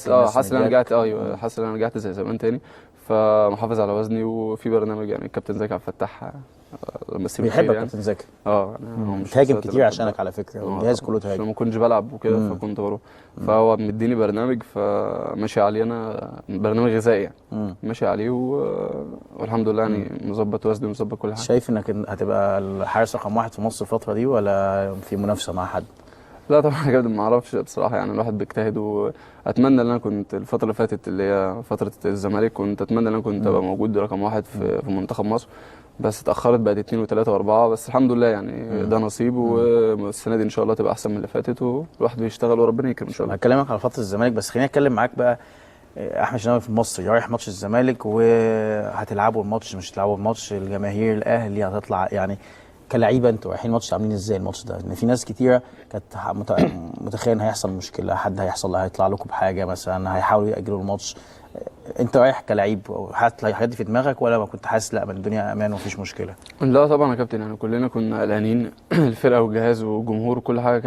حاسس ان انا رجعت، ايوه حاسس ان انا رجعت زي زمان تاني، فمحافظ على وزني. وفي برنامج يعني الكابتن زكي عبد الفتاح مسيه بالخير بيحبك يعني. كابتن زكي. هو من تهاجم الشخصيات اللي كتير بحبها. عشانك على فكره، والجهاز كله عشان تهاجم. ما كنتش بلعب وكده فكنت بروح. فهو مديني برنامج فماشي عليه، انا برنامج غذائي يعني ماشي عليه والحمد لله يعني مظبط وزني ومظبط كل حاجه. شايف انك هتبقى الحارس رقم 1 في مصر الفتره دي، ولا في منافسه مع حد؟ لا طبعا يا كابتن ما اعرفش بصراحه، يعني الواحد بيجتهد، واتمنى ان انا كنت الفتره اللي فاتت اللي هي فتره الزمالك كنت اتمنى ان انا كنت ابقى موجود رقم 1 في منتخب مصر، بس اتاخرت بقت 2 و3 و4، بس الحمد لله يعني ده نصيب، والسنه دي ان شاء الله تبقى احسن من اللي فاتت، والواحد بيشتغل وربنا يكرم ان شاء الله. هكلمك على فتره الزمالك، بس خليني اتكلم معاك بقى. احمد شناوي في مصر رايح ماتش الزمالك، وهتلعبوا الماتش مش هتلعبوا الماتش، الجماهير الاهلي هتطلع يعني كلاعيبه انتوا رايحين الماتش عاملين ازاي الماتش ده؟ ان في ناس كتيره كانت متخيل ان هيحصل مشكله، حد هيطلع لكم بحاجه مثلا، هيحاولوا ياجلوا الماتش. انت رايح كلاعب حاطط الحاجات دي في دماغك، ولا ما كنت حاسس لا من الدنيا امان ومفيش مشكله؟ لا طبعا يا كابتن، يعني كلنا كنا قلقانين الفرقه والجهاز والجمهور وكل حاجه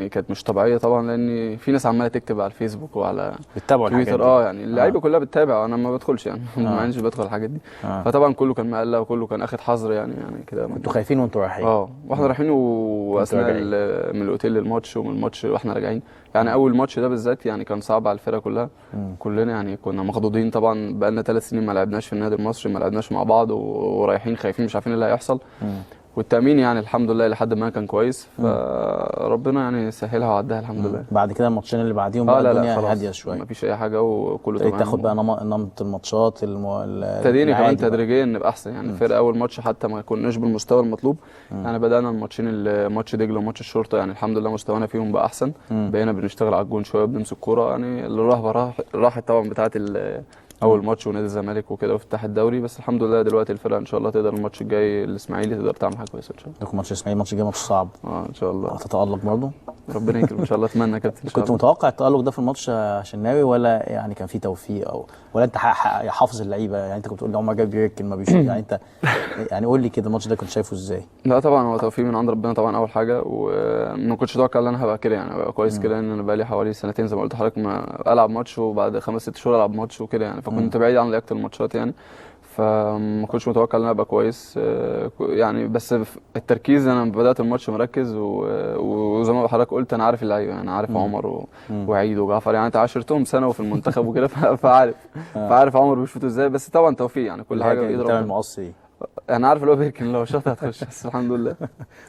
كانت مش طبيعيه طبعا، لان في ناس عماله تكتب على الفيسبوك وعلى بتتابعوا الحاجات تويتر. دي؟ يعني اللعيبه كلها بتتابع، انا ما بدخلش يعني ما عنديش بدخل الحاجات دي. فطبعا كله كان مقلق وكله كان اخد حذر يعني كده. كنتوا خايفين وانتوا رايحين؟ واحنا رايحين، واثناء من الاوتيل للماتش ومن الماتش واحنا راجعين. يعني اول ماتش ده بالذات يعني كان صعب على الفرقه كلها. كلنا يعني كنا مخضوضين طبعا، بقى لنا 3 سنين ما لعبناش في النادي المصري، ما لعبناش مع بعض، ورايحين خايفين مش عارفين ايه اللي هيحصل. والتامين يعني الحمد لله لحد ما كان كويس، فربنا يعني سهلها وعدها الحمد لله. بعد كده الماتشين اللي بعديهم بقى الدنيا هاديه شويه، مفيش اي حاجه وكله تمام. تاخد بقى نمط الماتشات ابتدينا كمان تدريجيا نبقى احسن يعني. الفرقه اول ماتش حتى ما كناش بالمستوى المطلوب. يعني بدانا الماتشين، ماتش دجله وماتش الشرطه، يعني الحمد لله مستوانا فيهم بقى احسن. بقينا بنشتغل على الجون شويه، بنمسك كوره. يعني الرهبه راحت طبعا بتاعه اول ماتش ونادي الزمالك وكده وافتتاح الدوري، بس الحمد لله دلوقتي الفرقه ان شاء الله تقدر الماتش الجاي الاسماعيلي تقدر تعمل حاجه كويسه ان شاء الله. لكم ماتش الاسماعيلي، الماتش الجاي ماتش صعب ان شاء الله. هتتالق برضه؟ ربنا يكرم ان شاء الله، اتمنى يا كابتن. كنت متوقع التالق ده في الماتش عشان ناوي، ولا يعني كان في توفيق، ولا انت حافظ اللعيبه؟ يعني انت كنت بتقول لي عمر جاب بيركن ما بيشوط يعني انت يعني قول لي كده الماتش ده كنت شايفه ازاي؟ لا طبعا هو توفيق من عند ربنا طبعا اول حاجه، وما كنتش اتوقع ان انا هبقى كده يعني هبقى كويس كده، لان انا بقى لي حوالي سنتين زي ما قلت لحضرتك ما العب ماتش، وبعد 5 6 شهور العب ماتش وكده يعني، فكنت بعيد عن لياقه الماتشات يعني، فما كنتش متوقع ان انا ابقى كويس يعني. بس التركيز انا بدات الماتش مركز، وزي ما حضرتك قلت انا عارف اللعيبه، انا عارف عمر وعيد وجعفر، يعني انت عاشرتهم سنه وفي المنتخب وكده فعارف عمر بيشوط ازاي. بس طبعا توفيق يعني كل حاجه بايد ربنا. المقص انا عارف اللي هو بيركن لو شاط هتخش، بس الحمد لله.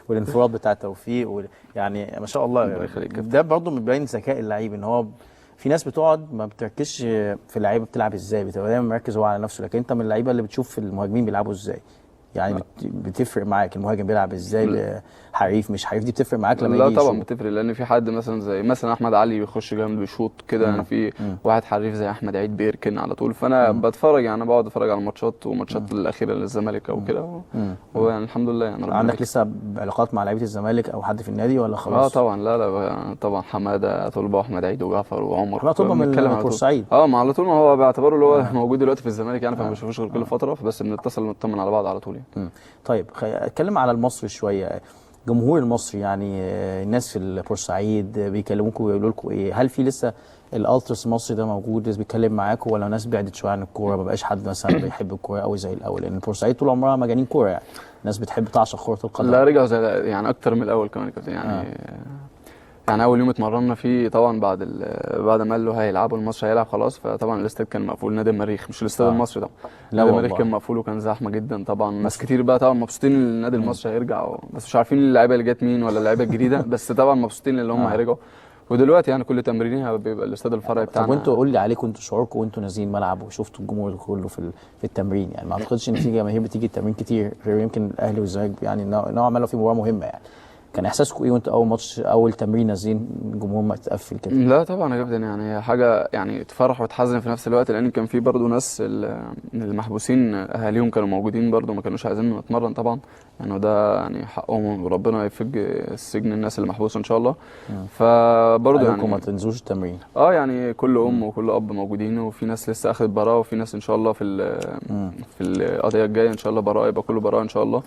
والانفراد بتاع توفيق يعني ما شاء الله ده برضه بيبين ذكاء اللعيب، ان هو في ناس بتقعد ما بتركزش في اللعيبه بتلعب ازاي، بتبقى دايما مركز هو على نفسه، لكن انت من اللعيبه اللي بتشوف المهاجمين بيلعبوا ازاي، يعني بتفرق معاك المهاجم بيلعب ازاي، حريف مش حريف، دي بتفرق معاك لما يجي لا طبعا بتفرق، لان في حد مثلا زي مثلا احمد علي بيخش جامد بيشوط كده، يعني في واحد حريف زي احمد عيد بيركن على طول، فانا بتفرج يعني بقعد اتفرج على الماتشات وماتشات الاخيره للزمالك او كده، ويعني الحمد لله يعني. عندك لسه علاقات مع لعيبه الزمالك او حد في النادي ولا خلاص؟ طبعا لا طبعا حماده طلبه واحمد عيد وجعفر وعمر. حماده طلبه من بورسعيد؟ ما على طول، ما هو باعتباره اللي هو موجود دلوقتي في الزمالك يعني، فما بشوفوش غير كل فتره، بس بنتصل ونطمن على بعض على طول يعني. طيب اتكلم على المصري شويه، جمهور المصري يعني الناس في بورسعيد بيكلموكم ويقولوا لكم ايه؟ هل في لسه الالتراس المصري ده موجود لسه بيتكلم معاكم، ولا ناس بعدت شويه عن الكوره ما بقاش حد مثلا بيحب الكوره قوي زي الاول؟ لان بورسعيد طول عمرها مجانين كوره يعني، الناس بتحب تعشق كره القدم. لا رجعوا زي يعني اكتر من الاول كمان كده يعني. يعني اول يوم اتمرنا فيه طبعا بعد ما قال له هيلعبوا المصري هيلعب خلاص، فطبعا الاستاد كان مقفول، نادي المريخ مش الاستاد المصري طبعا، نادي المريخ كان مقفول وكان زحمه جدا طبعا، ناس كتير بقى طبعا مبسوطين ان النادي المصري هيرجع، بس مش عارفين اللعيبه اللي جت مين ولا اللعيبه الجديده، بس طبعا مبسوطين ان هم هيرجعوا. ودلوقتي يعني كل تمرينها بيبقى الاستاد الفرعي بتاعنا. طب وانتوا قول لي عليكم انتوا شعوركم وانتوا نازلين ملعب وشفتوا الجمهور كله في التمرين، يعني ما اعتقدش ان في جماهير بتيجي التمرين كتير غير يمكن الاهلي والزمالك، يعني نوعا ما لو في مباراه مهمه يعني، كان احساسكم ايه وانتوا اول ماتش اول تمرين نازلين الجمهور ما تقفل كده؟ لا طبعا يا كابتن، يعني هي حاجه يعني تفرح وتحزن في نفس الوقت، لان كان في برضه ناس المحبوسين اهاليهم كانوا موجودين برضه ما كانوش عايزين نتمرن طبعا يعني، وده يعني حقهم وربنا يفج السجن الناس اللي محبوسه ان شاء الله. فبرضه يعني ما تنزلوش التمرين. يعني كل وكل اب موجودين، وفي ناس لسه اخذت براءه، وفي ناس ان شاء الله في القضيه الجايه ان شاء الله براءه، يبقى كله براءه ان شاء الله.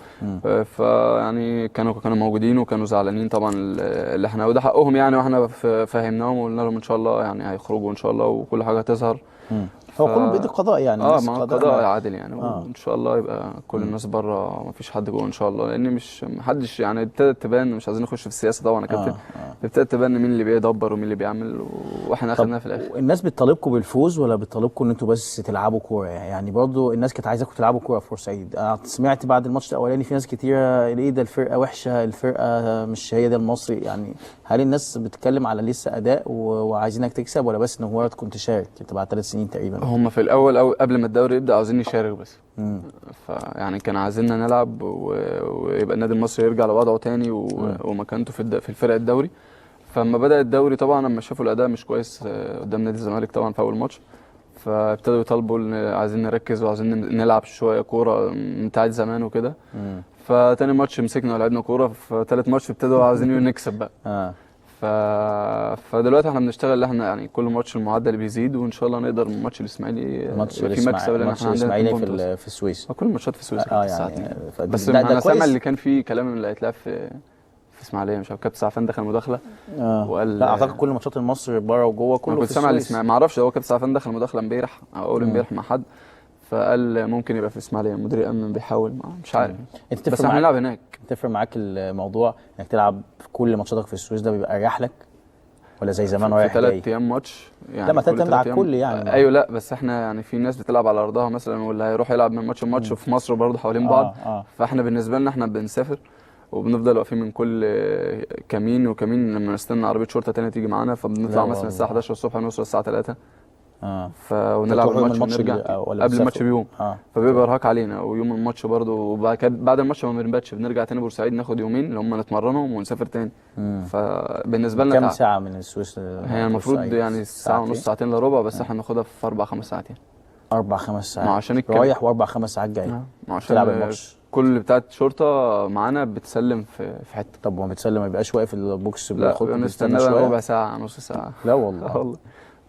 فيعني كانوا موجودين كانوا زعلانين طبعا اللي احنا، وده حقهم يعني، واحنا فهمناهم وقلنا لهم ان شاء الله يعني هيخرجوا ان شاء الله وكل حاجه هتظهر. هو كله بايد القضاء يعني. الناس مع القضاء القضاء عادل يعني، آه. وان شاء الله يبقى كل الناس بره، ما فيش حد جوه ان شاء الله، لان مش محدش يعني ابتدت تبان، مش عايزين نخش في السياسه طبعا يا كابتن. ابتدت تبان مين اللي بيدبر ومين اللي بيعمل، واحنا اخدناها في الاخر. الناس بتطالبكم بالفوز ولا بتطالبكم ان انتوا بس تلعبوا كوره؟ يعني برضو الناس كانت عايزاكم تلعبوا كوره في بورسعيد. انا سمعت بعد الماتش الاولاني في ناس كتيره ايه ده الفرقه وحشه، الفرقه مش هي ده المصري. يعني هل الناس بتتكلم على لسه اداء وعايزينك تكسب، ولا بس ان هو كنت تشارك انت بعد 3 سنين تقريبا؟ هم في الاول أو قبل ما الدوري يبدا عاوزين نشارك بس. فيعني كان عايزيننا نلعب ويبقى النادي المصري يرجع لوضعه تاني ومكانته في الفرق الدوري. فلما بدا الدوري طبعا لما شافوا الاداء مش كويس قدام نادي الزمالك طبعا في اول ماتش، فابتدوا يطالبوا عايزين نركز وعايزين نلعب شويه كوره بتاعت زمان وكده. فتاني ماتش مسكنا ولعبنا كوره، فتالت ماتش ابتدوا عايزين نكسب بقى. فدلوقتي احنا بنشتغل ان احنا يعني كل ماتش المعدل بيزيد، وان شاء الله نقدر ماتش الاسماعيلي في مكسب، لان احنا عندنا الاسماعيلي في السويس. كل الماتشات في السويس يعني بس انا سامع اللي كان فيه كلام اللي هيتلعب في اسماعيليه، مش عارف كابتن سعفان دخل مداخله وقال لا اعتقد كل ماتشات مصر بره وجوه كله كنت سامع الاسماعيلي، ما اعرفش هو كابتن سعفان دخل مداخله امبارح او اول امبارح مع حد، فقال ممكن يبقى في اسماعيليه، مدير الامن بيحاول، مش عارف. بس احنا هنلعب هناك. تفرق معاك الموضوع انك تلعب في كل ماتشاتك في السويس ده بيبقى اريح لك، ولا زي زمان رايح جاي؟ 3 ايام ماتش يعني. لا ما 3 ايام على الكل يعني. ايوه لا بس احنا يعني في ناس بتلعب على ارضها مثلا، واللي هيروح يلعب من ماتش لماتش في مصر برضه حوالين بعض. فاحنا بالنسبه لنا احنا بنسافر وبنفضل واقفين من كل كمين وكمين لما نستنى عربيه شرطه تانية تيجي معانا، فبنطلع مثلا الساعه 11 الصبح نوصل الساعه 3 ونلعب الماتش ونرجع قبل الماتش بيوم. فبيبقى ارهاق علينا، ويوم الماتش برضه، وبعد الماتش ما بنباتش، بنرجع تاني بورسعيد ناخد يومين اللي هم نتمرنهم ونسافر تاني. فبالنسبه لنا كام ساعه من السويس؟ هي المفروض يعني ساعه ونص ساعتين الا ربع، بس احنا ناخدها في 4-5 ساعات يعني. 4-5 ساعات عشان رايح و4-5 ساعات جاي تلعب الماتش. كل بتاعت شرطه معانا بتسلم في حته. طب وما بتسلم ما بيبقاش واقف البوكس بياخد نستنى شويه ربع ساعه نص ساعه؟ لا والله والله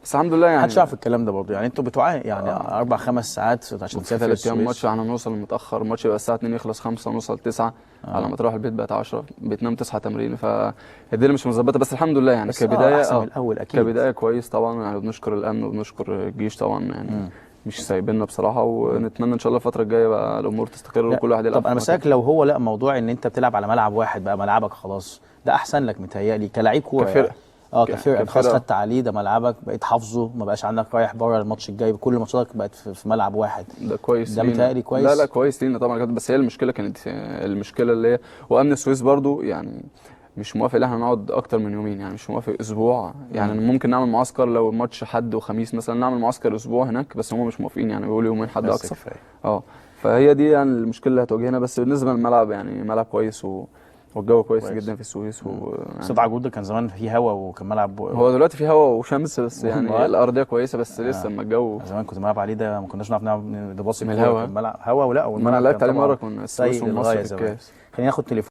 بس الحمد لله يعني. محدش يعرف الكلام ده برضه يعني. انتوا بتوعي يعني 4-5 ساعات عشان تسافر السويس. 3 ايام ماتش، احنا نوصل متاخر، الماتش يبقى الساعه 2 يخلص 5 نوصل 9 على ما تروح البيت بقت 10، بتنام تصحى تمرين، فالدنيا مش مظبطه. بس الحمد لله يعني كبدايه احسن من الاول اكيد. كبدايه كويس طبعا يعني، بنشكر الامن وبنشكر الجيش طبعا يعني. مش سايبيننا بصراحه، ونتمنى ان شاء الله الفتره الجايه بقى الامور تستقر وكل واحد يلعب. طب انا بسالك لو هو لا موضوع ان انت بتلعب على ملعب واحد بقى ملعبك خلاص، ده احسن لك متهيألي كلاعب كوره كفرقه يعني. كفرقه خلاص خدت عليه، ده ملعبك بقيت حافظه، ما بقاش عندك رايح بره الماتش الجاي، كل ماتشاتك بقت في ملعب واحد. ده كويس، ده متهيألي كويس. لا كويس لينا طبعا، بس هي المشكله كانت المشكله اللي هي وامن السويس برضو يعني مش موافق ان احنا نقعد اكتر من يومين، يعني مش موافق اسبوع يعني. ممكن نعمل معسكر لو الماتش حد وخميس مثلا، نعمل معسكر اسبوع هناك، بس هم مش موافقين يعني، بيقولوا يومين حد اقصى. فهي دي يعني المشكله اللي هتواجهنا. بس بالنسبه للملعب يعني ملعب كويس والجو كويس جدا في السويس. استاد عجول ده كان زمان فيه هوا وكان ملعب هو دلوقتي فيه هوا وشمس بس يعني الارضيه كويسه، بس لسه اما الجو. زمان كنت بلعب عليه ده ما كناش نعرف نباصي من الهوا. الملعب هوا ولا ما انا لعبت عليه مره كنا السويس خلينا ناخد تليفون.